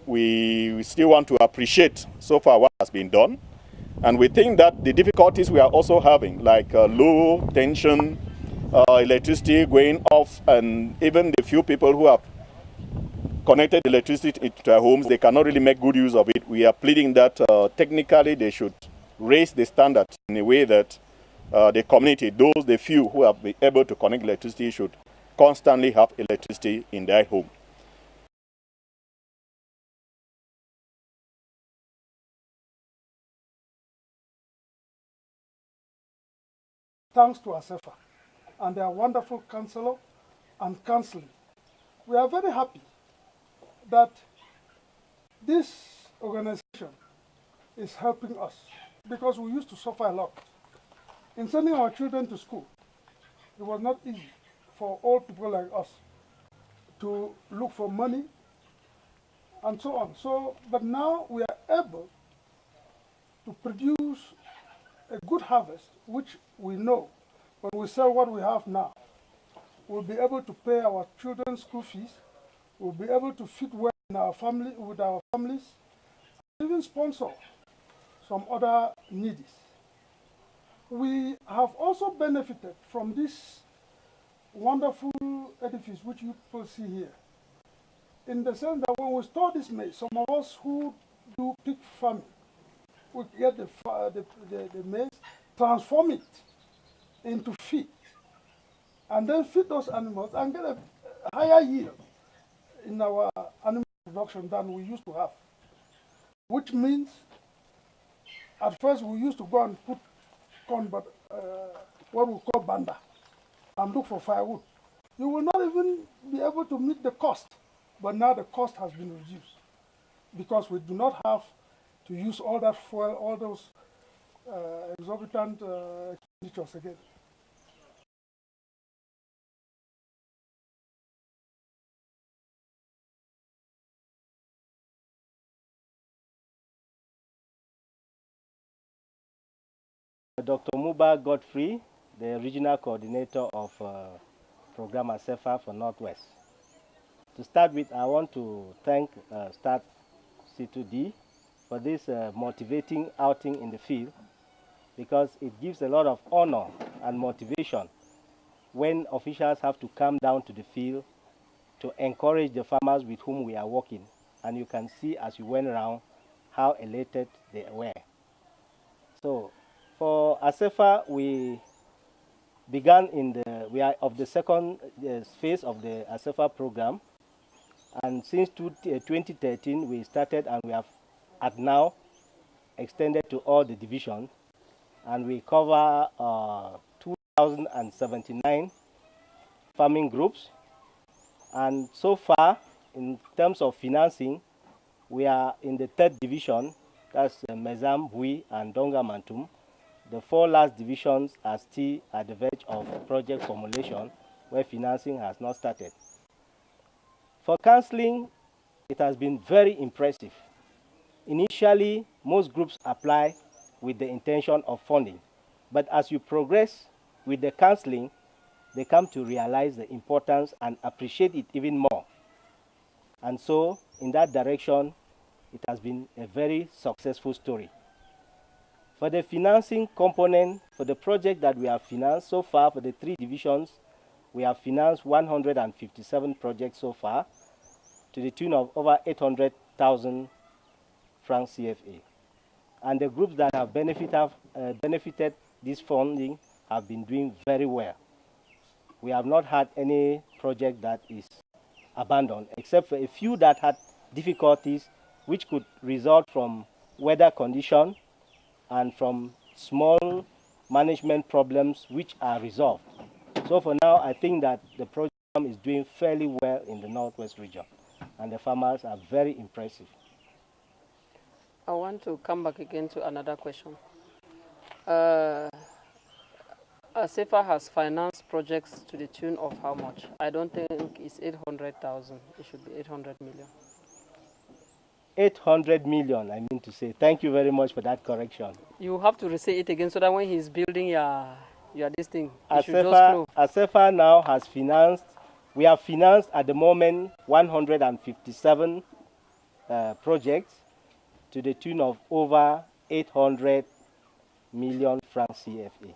we still want to appreciate so far what has been done. And we think that the difficulties we are also having, like low tension, electricity going off, and even the few people who have connected electricity to their homes, they cannot really make good use of it. We are pleading that technically they should raise the standards in a way that the community, the few who have been able to connect electricity, should constantly have electricity in their home. Thanks to ASEFA and their wonderful counselor and counseling. We are very happy that this organization is helping us because we used to suffer a lot. In sending our children to school, it was not easy for old people like us to look for money and so on. But now we are able to produce a good harvest, which we know when we sell what we have now, we'll be able to pay our children's school fees, we'll be able to fit well in our family, with our families, even sponsor some other needies. We have also benefited from this wonderful edifice which you people see here, in the sense that when we store this maize, some of us who do pig farming, we get the maize, transform it into feed, and then feed those animals and get a higher yield in our animal production than we used to have. Which means, at first we used to go and put corn, but what we call banda, and look for firewood. You will not even be able to meet the cost, but now the cost has been reduced because we do not have to use all that fuel, all those exorbitant expenditures again. Dr. Muba Godfrey, the regional coordinator of Program ASEFA for Northwest. To start with, I want to thank Start C2D for this motivating outing in the field, because it gives a lot of honor and motivation when officials have to come down to the field to encourage the farmers with whom we are working. And you can see as you went around how elated they were. So for ASEFA, we began we are of the second phase of the ASEFA program. And since 2013, we started, and we have at now extended to all the divisions, and we cover 2,079 farming groups. And so far, in terms of financing, we are in the third division, that's Mezam, Bui, and Donga Mantum. The four last divisions are still at the verge of project formulation, where financing has not started. For counseling, it has been very impressive. Initially, most groups apply with the intention of funding, but as you progress with the counseling, they come to realize the importance and appreciate it even more. And so, in that direction, it has been a very successful story. For the financing component, for the project that we have financed so far, for the three divisions, we have financed 157 projects so far, to the tune of over 800,000 francs CFA. And the groups that have benefited this funding have been doing very well. We have not had any project that is abandoned, except for a few that had difficulties, which could result from weather condition and from small management problems, which are resolved. So for now, I think that the program is doing fairly well in the Northwest region, and the farmers are very impressive. I want to come back again to another question. ASEFA has financed projects to the tune of how much? I don't think it's 800,000. It should be 800 million. 800 million, I mean to say. Thank you very much for that correction. You have to say it again so that when he's building your this thing, it should just flow. ASEFA now has financed, we have financed at the moment 157 projects to the tune of over 800 million francs CFA.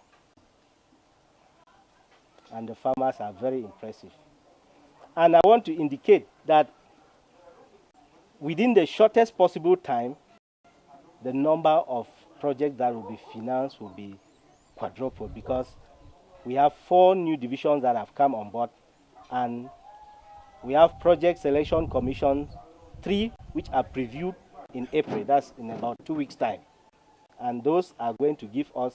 And the farmers are very impressive. And I want to indicate that within the shortest possible time, the number of projects that will be financed will be quadrupled, because we have 4 new divisions that have come on board, and we have project selection commission 3 which are previewed in April. That's in about 2 weeks' time. And those are going to give us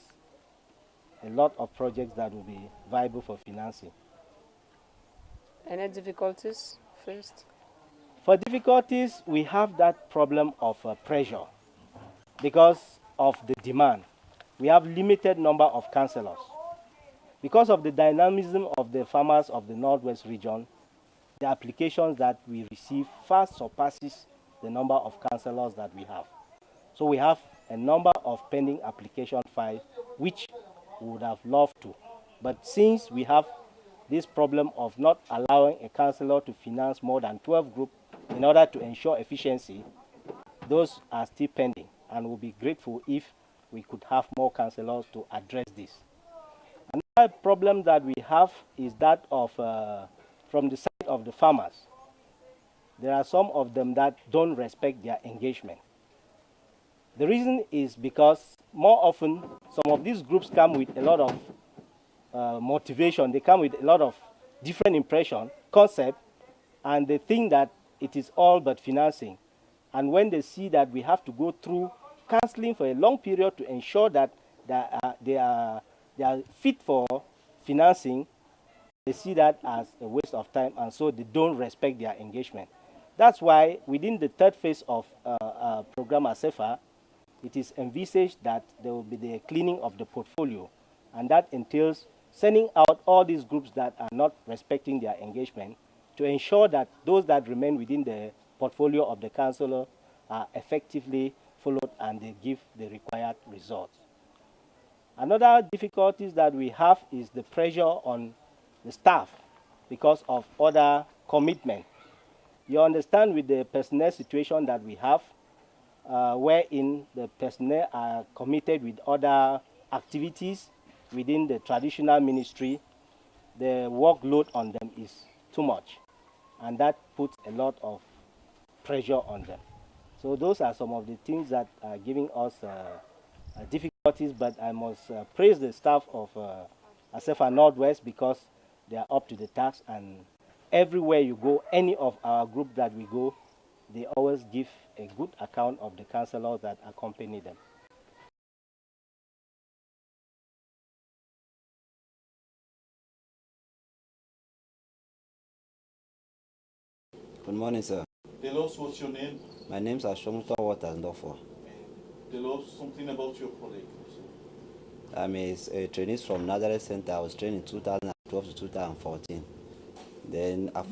a lot of projects that will be viable for financing. Any difficulties first? For difficulties, we have that problem of pressure because of the demand. We have limited number of councillors. Because of the dynamism of the farmers of the Northwest region, the applications that we receive far surpasses the number of councillors that we have. So we have a number of pending application files which we would have loved to. But since we have this problem of not allowing a councillor to finance more than 12 groups in order to ensure efficiency, those are still pending, and we'll be grateful if we could have more councillors to address this. Another problem that we have is that of, from the side of the farmers. There are some of them that don't respect their engagement. The reason is because more often, some of these groups come with a lot of motivation. They come with a lot of different impression, concept, and they think that it is all but financing. And when they see that we have to go through counseling for a long period to ensure that they are fit for financing, they see that as a waste of time, and so they don't respect their engagement. That's why within the 3rd phase of program ASEFA, it is envisaged that there will be the cleaning of the portfolio, and that entails sending out all these groups that are not respecting their engagement to ensure that those that remain within the portfolio of the councillor are effectively followed and they give the required results. Another difficulties that we have is the pressure on the staff because of other commitment. You understand, with the personnel situation that we have, wherein the personnel are committed with other activities within the traditional ministry, the workload on them is too much, and that puts a lot of pressure on them. So those are some of the things that are giving us difficulties, but I must praise the staff of ASEFA Northwest, because they are up to the task, and everywhere you go, any of our group that we go, they always give a good account of the councillors that accompany them. Good morning, sir. Tell us what's your name. My name is Ashomta Watersdorfer. Tell us something about your project. I'm a trainee from Nazareth Center. I was trained in 2012 to 2014. Then I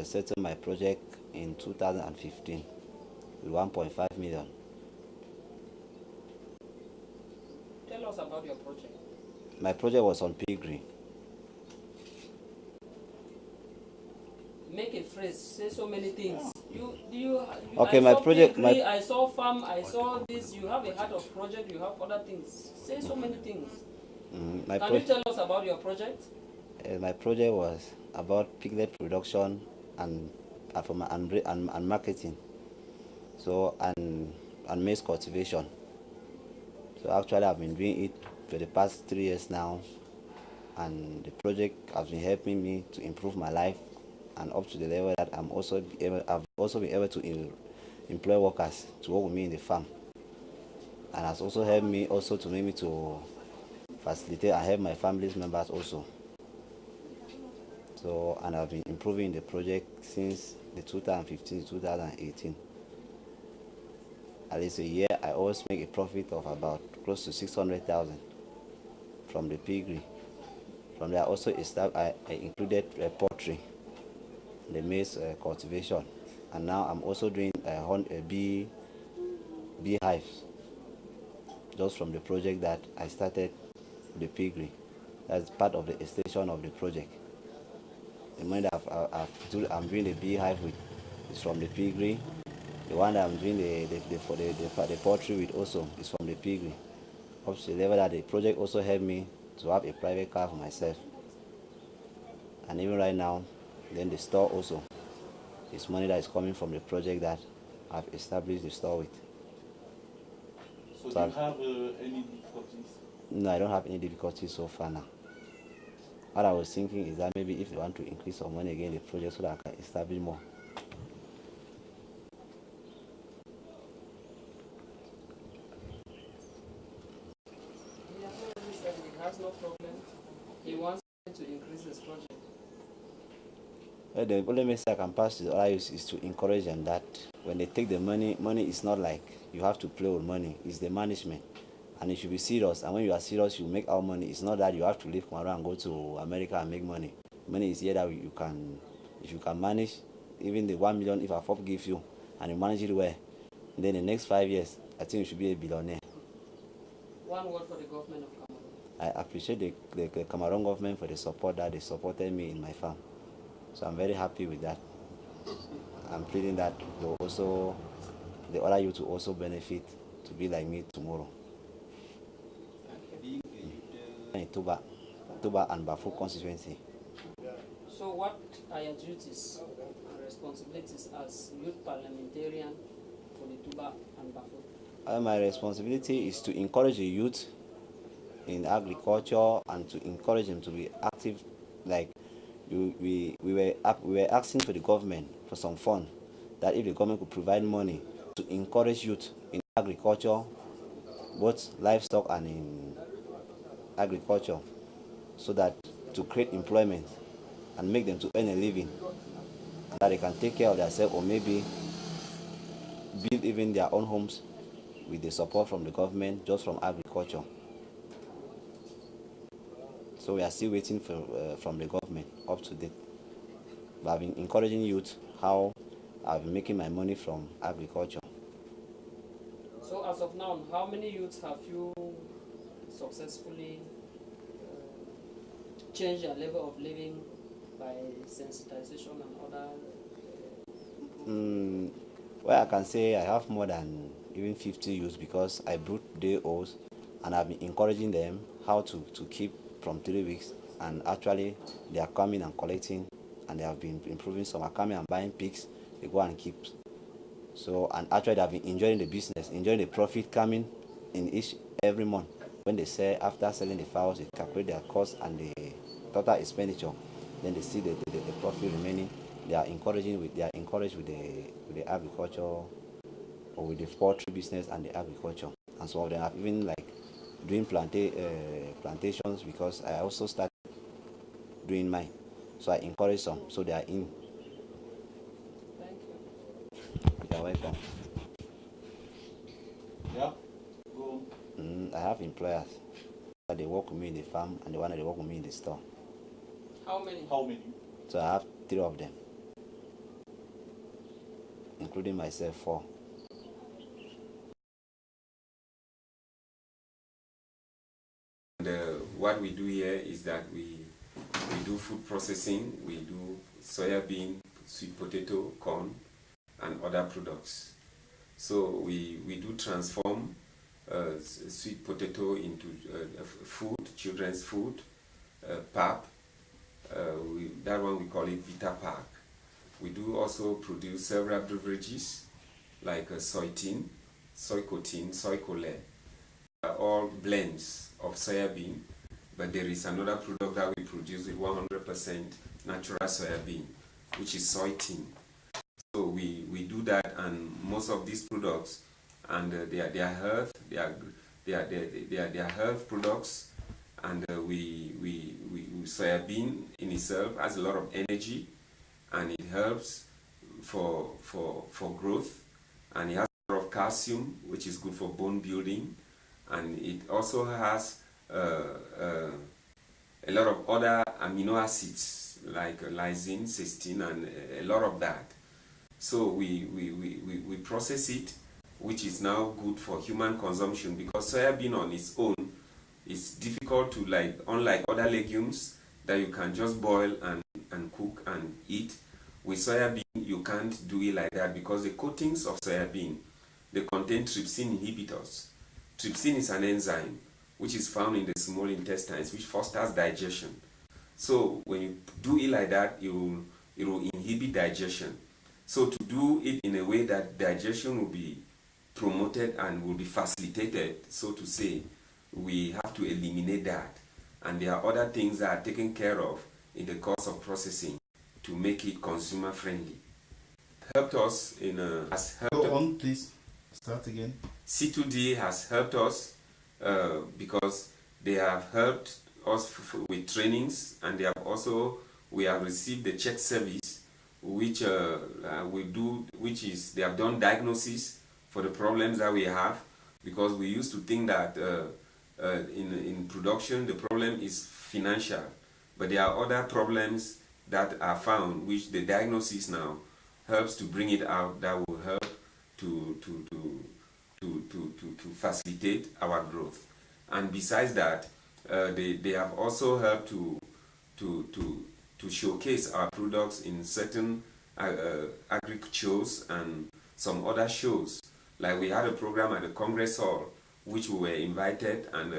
settled my project in 2015 with 1.5 million. Tell us about your project. My project was on pea green. Make a phrase, say so many things. Okay, I my saw project, piggery, I saw farm, I saw this. You have a heart of project, you have other things. Say so many things. Can you tell us about your project? My project was about piglet production and marketing, so and maize cultivation. So actually, I've been doing it for the past 3 years now, and the project has been helping me to improve my life, and up to the level that I've also been able to employ workers to work with me in the farm, and has also helped me also to make me to facilitate and help my family's members also. So, and I've been improving the project since the 2015 to 2018. At least a year, I always make a profit of about close to 600,000 from the piggery. From there, also I included poultry, the maize cultivation, and now I'm also doing bee hives, just from the project that I started with the piggery. That's part of the extension of the project. The money that I'm doing the beehive with is from the piggery, The one that I'm doing the poultry with also is from the piggery. Up to the level that the project also helped me to have a private car for myself. And even right now, then the store also is money that is coming from the project that I've established the store with. So do you have any difficulties? No, I don't have any difficulties so far now. What I was thinking is that maybe if they want to increase some money again in the project so that I can establish more. He has no problem. He wants to increase his project. Well, the only message I can pass to the other youth is to encourage them that when they take the money, money is not like you have to play with money. It's the management. And you should be serious. And when you are serious, you make our money. It's not that you have to leave Cameroon and go to America and make money. Money is here that you can, if you can manage, even the 1 million if a FOP gives you, and you manage it well, then the next 5 years, I think you should be a billionaire. One word for the government of Cameroon. I appreciate the Cameroon government for the support that they supported me in my farm. So I'm very happy with that. I'm pleading that also, the other youth to also benefit to be like me tomorrow. In Tuba and Bafo constituency. So what are your duties and responsibilities as youth parliamentarian for the Tuba and Bafo? My responsibility is to encourage the youth in agriculture and to encourage them to be active. Like we were asking for the government for some fund, that if the government could provide money to encourage youth in agriculture, both livestock and in agriculture, so that to create employment and make them to earn a living, and that they can take care of themselves or maybe build even their own homes with the support from the government, just from agriculture. So we are still waiting for from the government up to date. But I've been encouraging youth how I've been making my money from agriculture. So as of now, how many youths have you successfully changed their level of living by sensitization and other? Well, I can say I have more than even 50 youths because I brought day olds and I've been encouraging them how to keep from 3 weeks, and actually they are coming and collecting and they have been improving. Some are coming and buying pigs, they go and keep. So, and actually they have been enjoying the business, enjoying the profit coming in every month. When they sell, after selling the fowls, they calculate their cost and the total expenditure, then they see the profit remaining. They are encouraged with the agriculture or with the poultry business and the agriculture. And some of them have even like doing plantations, because I also started doing mine. So I encourage some, so they are in. Thank you. You are welcome. Yeah, go. I have employers that they work with me in the farm and the one that they work with me in the store. How many? How many? So I have 3 of them, including myself, 4. And what we do here is that we do food processing, we do soybean, sweet potato, corn, and other products. So we do transform sweet potato into food, children's food, pap. That one we call it Vita Pack. We do also produce several beverages like soytin, soycotin, soycole, all blends of soybean, but there is another product that we produce with 100% natural soybean, which is soytin. So we do that, and most of these products, and they are health products, and soybean in itself has a lot of energy, and it helps for growth, and it has a lot of calcium, which is good for bone building, and it also has a lot of other amino acids like lysine, cysteine, and a lot of that. So we process it, which is now good for human consumption, because soybean on its own is difficult to, like, unlike other legumes that you can just boil and cook and eat. With soybean, you can't do it like that because the coatings of soybean, they contain trypsin inhibitors. Trypsin is an enzyme which is found in the small intestines, which fosters digestion. So when you do it like that, it will inhibit digestion. So to do it in a way that digestion will be promoted and will be facilitated, so to say, we have to eliminate that. And there are other things that are taken care of in the course of processing to make it consumer friendly. Helped us has helped. Go on, please. Start again. C2D has helped us because they have helped us with trainings, and we have received the check service, which they have done diagnosis for the problems that we have, because we used to think that in production the problem is financial, but there are other problems that are found, which the diagnosis now helps to bring it out, that will help to facilitate our growth. And besides that, they have also helped to showcase our products in certain agri shows and some other shows. Like we had a program at the Congress Hall, which we were invited, and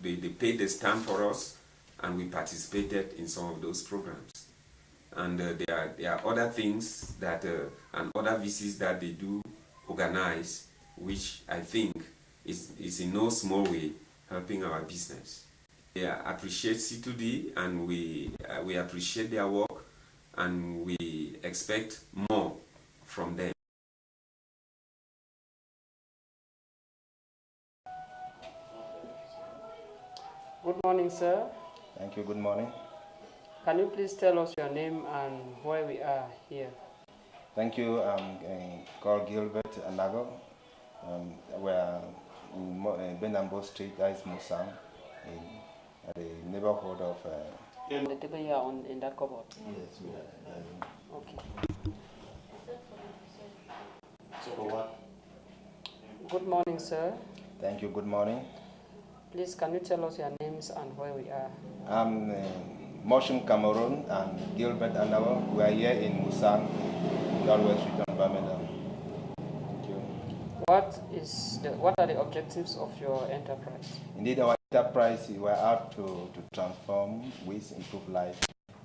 they paid the stand for us, and we participated in some of those programs. And there are other things that and other visits that they do organize, which I think is in no small way helping our business. They appreciate C2D, and we appreciate their work, and we expect more from them. Good morning, sir. Thank you. Good morning. Can you please tell us your name and where we are here? Thank you. I'm called Gilbert Anago. We're in Benambo Street, that is Musang, at the neighborhood of... The table here in that cupboard? Yes, we are. Okay. So for what? Good morning, sir. Thank you. Good morning. Please, can you tell us your names and where we are? I'm Motion Cameroon and Gilbert Anago. We are here in Musang, Northwest Region, Birmingham. Thank you. What are the objectives of your enterprise? Indeed, our enterprise, we are out to transform with improve life.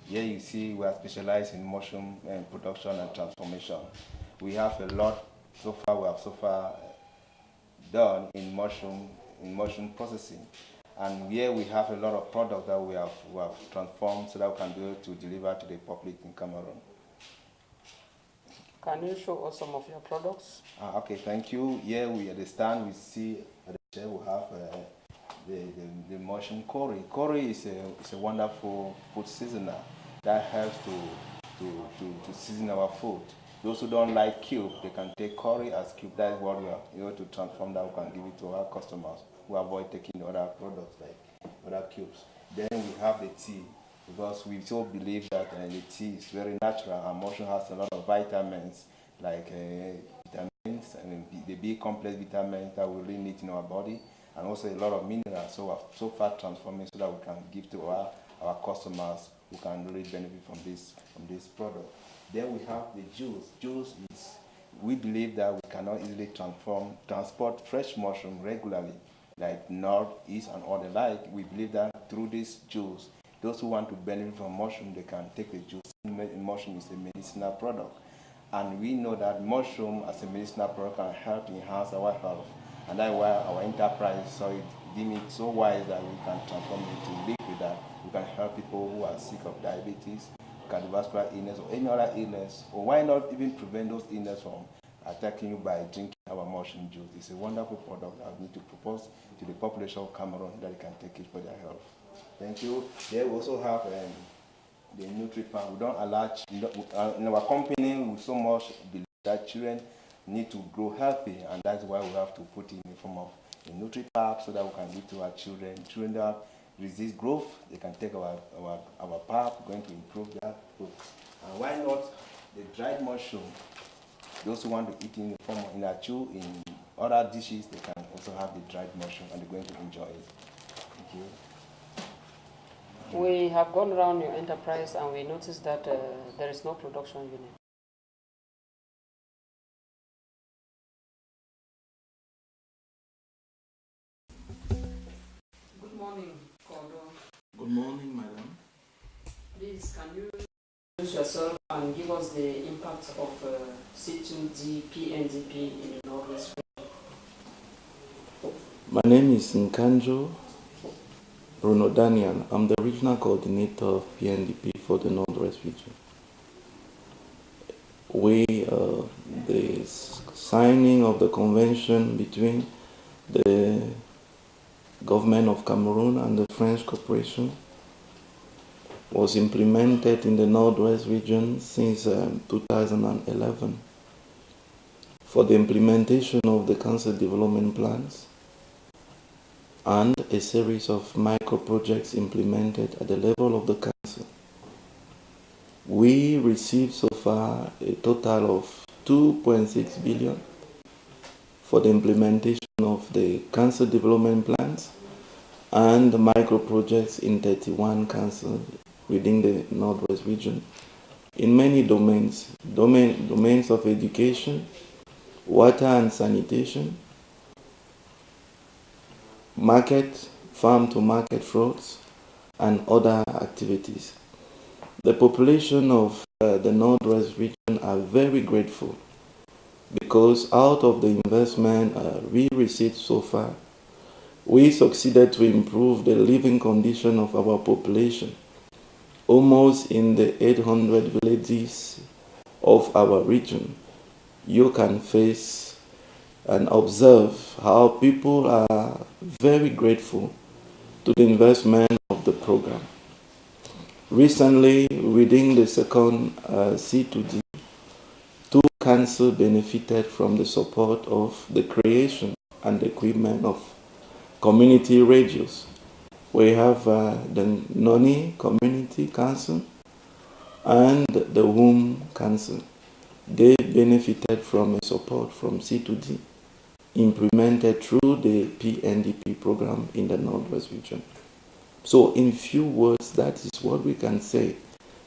Here you see we are specialized in mushroom production and transformation. We have a lot we have done in mushroom processing. And here we have a lot of products that we have transformed so that we can be able to deliver to the public in Cameroon. Can you show us some of your products? Okay, thank you. Here we understand, we see at the share we have the mushroom curry. Curry is a wonderful food seasoner that helps to season our food. Those who don't like cube, they can take curry as cube. That is what we are able to transform, that we can give it to our customers who avoid taking other products like other cubes. Then we have the tea, because we so believe that the tea is very natural, and mushroom has a lot of vitamins like vitamins and the B complex vitamins that we really need in our body, and also a lot of minerals. So we're so far transforming so that we can give to our customers who can really benefit from this product. Then we have the juice. Juice is, we believe that we cannot easily transport fresh mushroom regularly, like north, east, and all the like. We believe that through this juice, those who want to benefit from mushroom, they can take the juice. Mushroom is a medicinal product, and we know that mushroom as a medicinal product can help enhance our health, and that's why our enterprise saw it, deem it so wise that we can transform it to liquid, that we can help people who are sick of diabetes, cardiovascular illness, or any other illness, or why not even prevent those illness from attacking you by drinking our mushroom juice. It's a wonderful product that we need to propose to the population of Cameroon, that they can take it for their health. Thank you. Here we also have the NutriPan. We don't allow, in our company, we so much believe that children need to grow healthy, and that's why we have to put in the form of a NutriPap so that we can give to our children. Children that resist growth, they can take our pap, going to improve their growth. And why not the dried mushroom? Those who want to eat in the form of in a chew, in other dishes, they can also have the dried mushroom, and they're going to enjoy it. Thank you. We have gone around your enterprise, and we noticed that there is no production unit. Good morning, madam. Please, can you introduce yourself and give us the impact of C2D PNDP in the Northwest region? My name is Nkanjo Bruno Daniel. I'm the regional coordinator of PNDP for the Northwest region. The signing of the convention between the government of Cameroon and the French Corporation was implemented in the Northwest region since 2011 for the implementation of the council development plans and a series of micro projects implemented at the level of the council. We received so far a total of 2.6 billion for the implementation of the council development plans and the micro projects in 31 councils within the Northwest region in many domains of education, water and sanitation, market, farm-to-market roads, and other activities. The population of the Northwest region are very grateful because out of the investment we received so far, we succeeded to improve the living condition of our population, almost in the 800 villages of our region. You can face and observe how people are very grateful to the investment of the program. Recently, within the second C2D, two councils benefited from the support of the creation and equipment of community radios. We have the Noni Community Council and the Womb Council. They benefited from a support from C2D implemented through the PNDP program in the Northwest region. So in few words, that is what we can say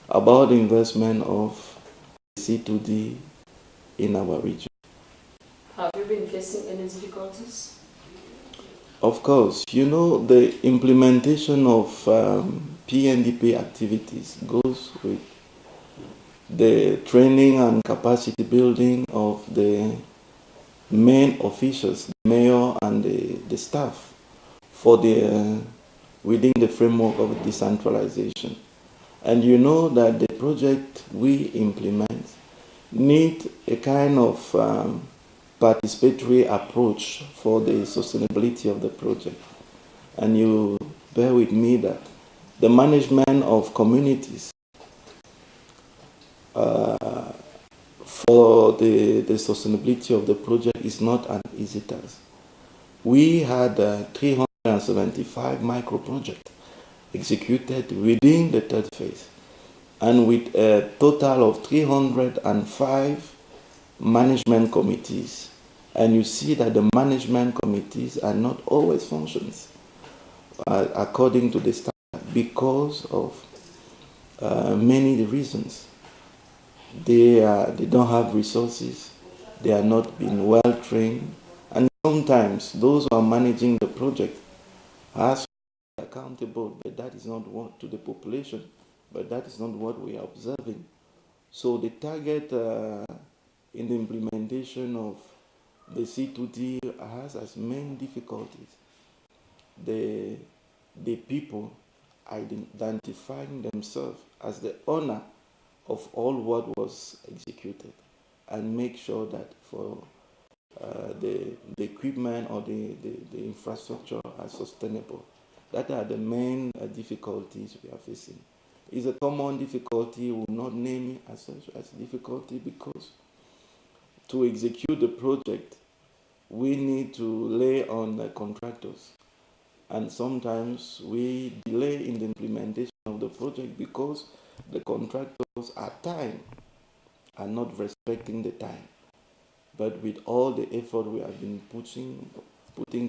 about the investment of C2D in our region. Have you been facing any difficulties? Of course, you know, the implementation of PNDP activities goes with the training and capacity building of the main officials, the mayor and the staff for the within the framework of decentralization. And you know that the project we implement need a kind of participatory approach for the sustainability of the project. And you bear with me that the management of communities for the sustainability of the project is not an easy task. We had 375 micro projects executed within the third phase, and with a total of 305 management committees. And you see that the management committees are not always functions according to the standard because of many reasons. They don't have resources, they are not being well trained, and sometimes those who are managing the project are accountable, but that is not what to the population, but that is not what we are observing. So the target in the implementation of the C2D has as main difficulties the people identifying themselves as the owner of all what was executed, and make sure that for the equipment or the infrastructure are sustainable. That are the main difficulties we are facing. It's a common difficulty, we will not name it as such as difficulty, because to execute the project, we need to lay on the contractors. And sometimes we delay in the implementation of the project because the contractors at time are not respecting the time. But with all the effort we have been putting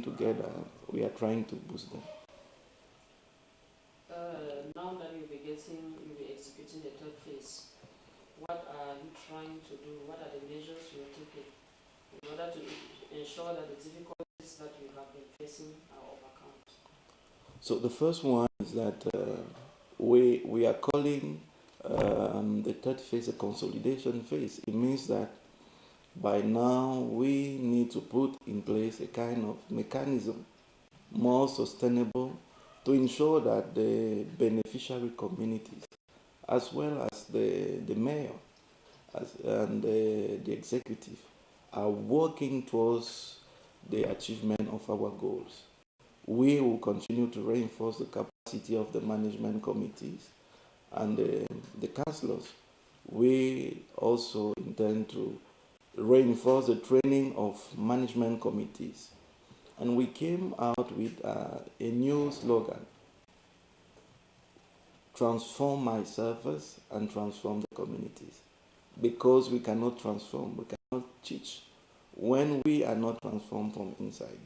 together, we are trying to boost them. Now that you'll be executing the third phase, what are you trying to do? What are the measures you're taking in order to ensure that the difficulties that you have been facing are overcome? So the first one is that we are calling the third phase a consolidation phase. It means that by now we need to put in place a kind of mechanism more sustainable to ensure that the beneficiary communities, as well as the mayor and the executive, are working towards the achievement of our goals. We will continue to reinforce the capacity of the management committees and the councillors. We also intend to reinforce the training of management committees. And we came out with a new slogan: transform my service and transform the communities. Because we cannot transform, we cannot teach when we are not transformed from inside.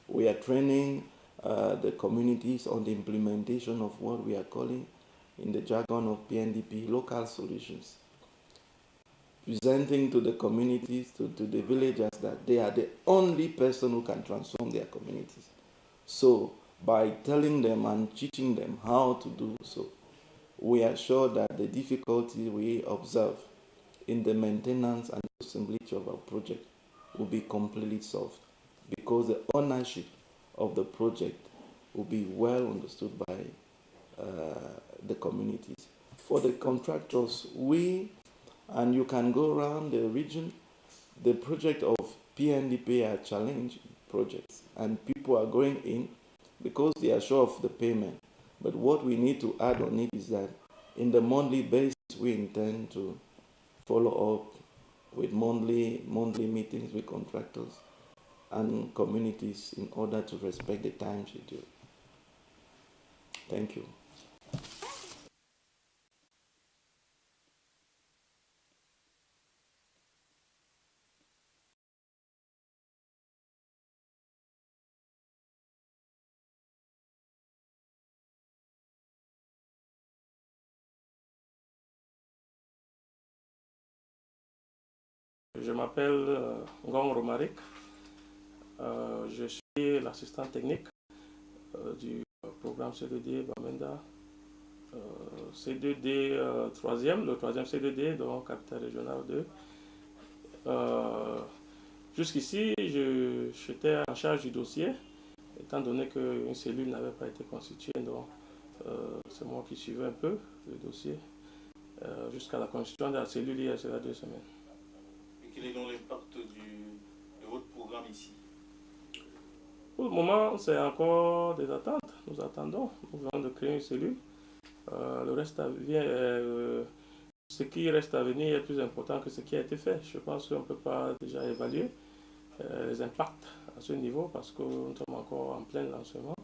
We are training the communities on the implementation of what we are calling, in the jargon of PNDP, local solutions. Presenting to the communities, to the villagers, that they are the only person who can transform their communities. So by telling them and teaching them how to do so, we are sure that the difficulty we observe in the maintenance and sustainability of our project will be completely solved, because the ownership of the project will be well understood by the communities. For the contractors, and you can go around the region, the project of PNDP are challenge projects, and people are going in because they are sure of the payment. But what we need to add on it is that in the monthly basis, we intend to follow up with monthly meetings with contractors and communities in order to respect the time schedule. Thank you. Je m'appelle Ngong Romaric. Je suis l'assistant technique du programme C2D Bamenda. C2D 3e, le 3e C2D, donc capitale régionale 2. Jusqu'ici, j'étais en charge du dossier, étant donné qu'une cellule n'avait pas été constituée, donc c'est moi qui suivais un peu le dossier jusqu'à la constitution de la cellule il y a 2 semaines. Quel est donc l'impact de votre programme ici? Pour le moment, c'est encore des attentes. Nous attendons. Nous venons de créer une cellule. Le reste ce qui reste à venir est plus important que ce qui a été fait. Je pense qu'on ne peut pas déjà évaluer les impacts à ce niveau parce que nous sommes encore en plein lancement,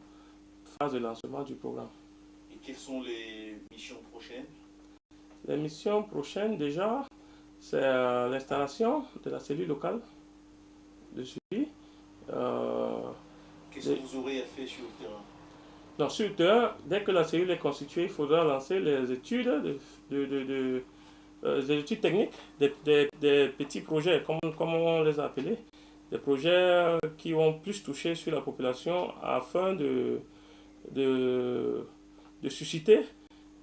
phase de lancement du programme. Et quelles sont les missions prochaines? Les missions prochaines, déjà, c'est l'installation de la cellule locale de suivi. Qu'est-ce que vous aurez à faire sur le terrain? Donc, sur le terrain, dès que la cellule est constituée, il faudra lancer les études, des études techniques, des petits projets, comme on les a appelés, des projets qui vont plus toucher sur la population afin de susciter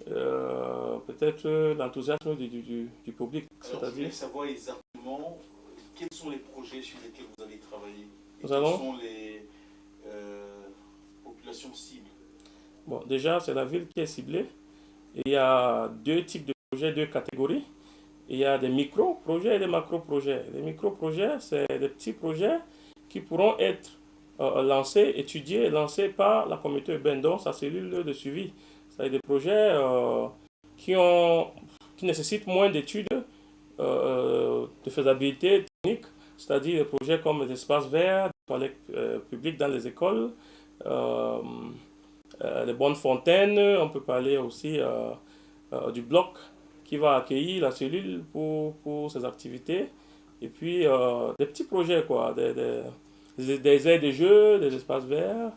peut-être l'enthousiasme du public. Alors, je voulais savoir exactement quels sont les projets sur lesquels vous allez travailler et quelles sont les populations cibles. Bon, déjà, c'est la ville qui est ciblée. Il y a 2 types de projets, 2 catégories. Il y a des micro-projets et des macro-projets. Les micro-projets, c'est des petits projets qui pourront être lancés, étudiés et lancés par la communauté urbaine, donc sa cellule de suivi. C'est des projets qui nécessitent moins d'études de faisabilité technique, c'est-à-dire des projets comme des espaces verts, des toilettes publiques dans les écoles, les bonnes fontaines. On peut parler aussi du bloc qui va accueillir la cellule pour ses activités. Et puis des petits projets, quoi, des aires de jeux, des espaces verts.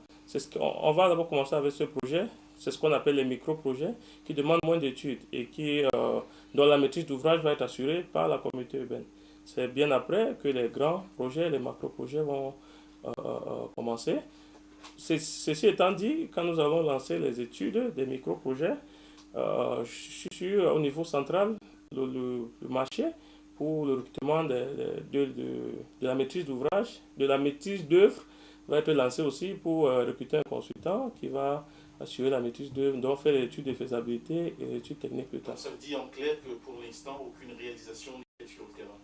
On va d'abord commencer avec ce projet. C'est ce qu'on appelle les micro-projets qui demandent moins d'études et dont la maîtrise d'ouvrage va être assurée par la communauté urbaine. C'est bien après que les grands projets, les macro-projets vont commencer. Ceci étant dit, quand nous allons lancer les études des micro-projets, je suis sûr au niveau central, le marché pour le recrutement de la maîtrise d'ouvrage, de la maîtrise d'œuvre, va être lancé aussi pour recruter un consultant qui va assurer la maîtrise d'œuvre, donc faire l'étude de faisabilité et l'étude technique plus tard. Ça veut dire en clair que pour l'instant, aucune réalisation n'est faite sur le terrain.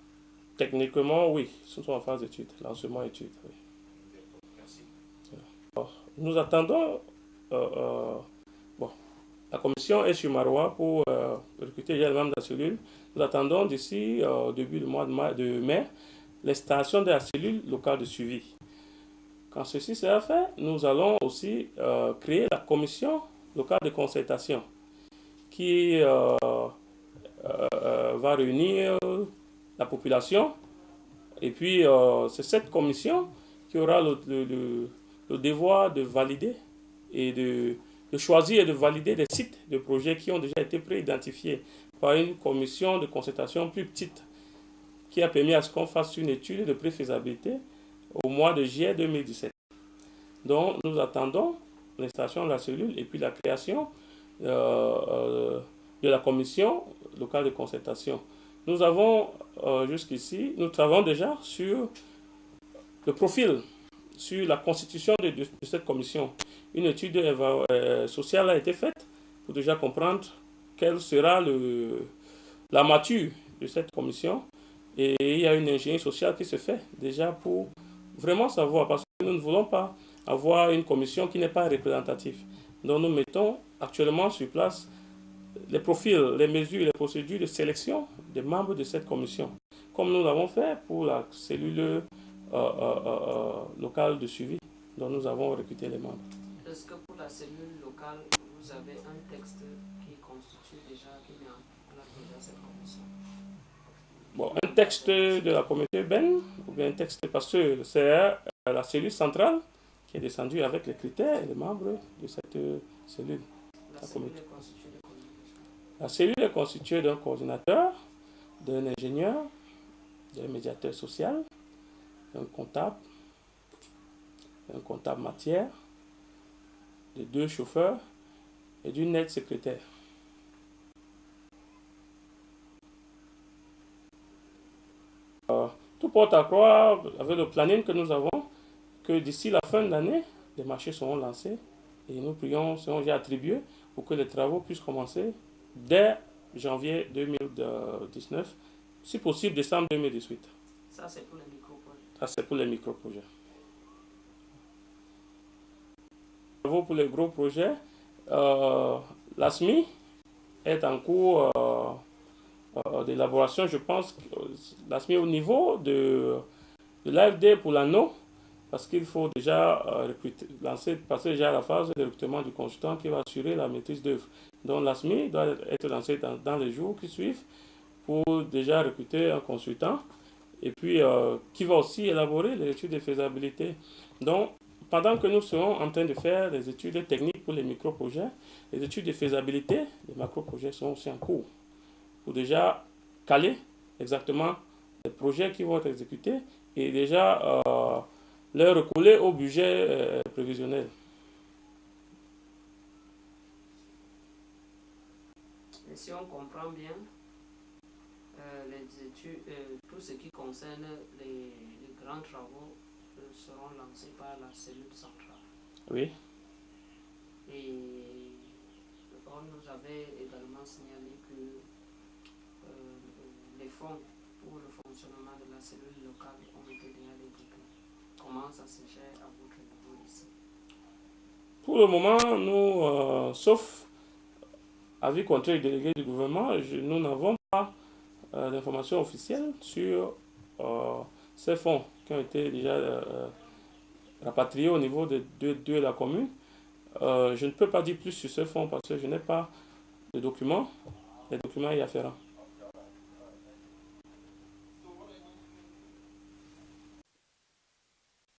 Techniquement, oui, nous sommes en phase d'étude, lancement étude. Oui. Merci. Alors, nous attendons, bon, la commission est sur Marois pour recruter les membres de la cellule. Nous attendons d'ici début du mois de mai l'installation de la cellule locale de suivi. Quand ceci sera fait, nous allons aussi créer la commission locale de concertation qui va réunir la population. Et puis, c'est cette commission qui aura le devoir de valider et de choisir et de valider des sites de projets qui ont déjà été pré-identifiés par une commission de concertation plus petite qui a permis à ce qu'on fasse une étude de préfaisabilité au mois de juillet 2017. Donc, nous attendons l'installation de la cellule et puis la création de la commission locale de concertation. Nous avons jusqu'ici, nous travaillons déjà sur le profil, sur la constitution de cette commission. Une étude sociale a été faite pour déjà comprendre quelle sera la mature de cette commission. Et il y a une ingénierie sociale qui se fait déjà pour vraiment savoir, parce que nous ne voulons pas avoir une commission qui n'est pas représentative. Donc nous mettons actuellement sur place les profils, les mesures, les procédures de sélection des membres de cette commission, comme nous l'avons fait pour la cellule locale de suivi dont nous avons recruté les membres. Est-ce que pour la cellule locale, vous avez un texte qui constitue déjà, qui met en place déjà cette commission? Bon, un texte de la communauté urbaine, ou bien un texte, parce que c'est la cellule centrale qui est descendue avec les critères et les membres de cette cellule. La cellule est constituée d'un coordinateur, d'un ingénieur, d'un médiateur social, d'un comptable matière, de 2 chauffeurs et d'une aide secrétaire. Tout porte à croire, avec le planning que nous avons, que d'ici la fin de l'année, les marchés seront lancés et nous prions, seront déjà attribués pour que les travaux puissent commencer dès janvier 2019, si possible décembre 2018. Ça, c'est pour les micro-projets. Ça, c'est pour les micro-projets. Pour les gros projets, l'ASMI est en cours d'élaboration. Je pense que l'ASMI au niveau de l'AFD pour l'anneau, parce qu'il faut déjà passer déjà à la phase de recrutement du consultant qui va assurer la maîtrise d'œuvre. Donc l'ASMI doit être lancé dans les jours qui suivent pour déjà recruter un consultant et puis qui va aussi élaborer les études de faisabilité. Donc, pendant que nous serons en train de faire des études techniques pour les micro-projets, les études de faisabilité des macro-projets sont aussi en cours pour déjà caler exactement les projets qui vont être exécutés et déjà leur recoller au budget prévisionnel. Et si on comprend bien, les études, tout ce qui concerne les grands travaux seront lancés par la cellule centrale. Oui. Et on nous avait également signalé que les fonds pour le fonctionnement de la cellule locale ont été déjà développés. Comment ça se gère à votre niveau ici? Pour le moment, nous, sauf avis contraire délégué du gouvernement, nous n'avons pas d'informations officielles sur ces fonds qui ont été déjà rapatriés au niveau de la commune. Je ne peux pas dire plus sur ce fonds parce que je n'ai pas de documents, les documents y afférents.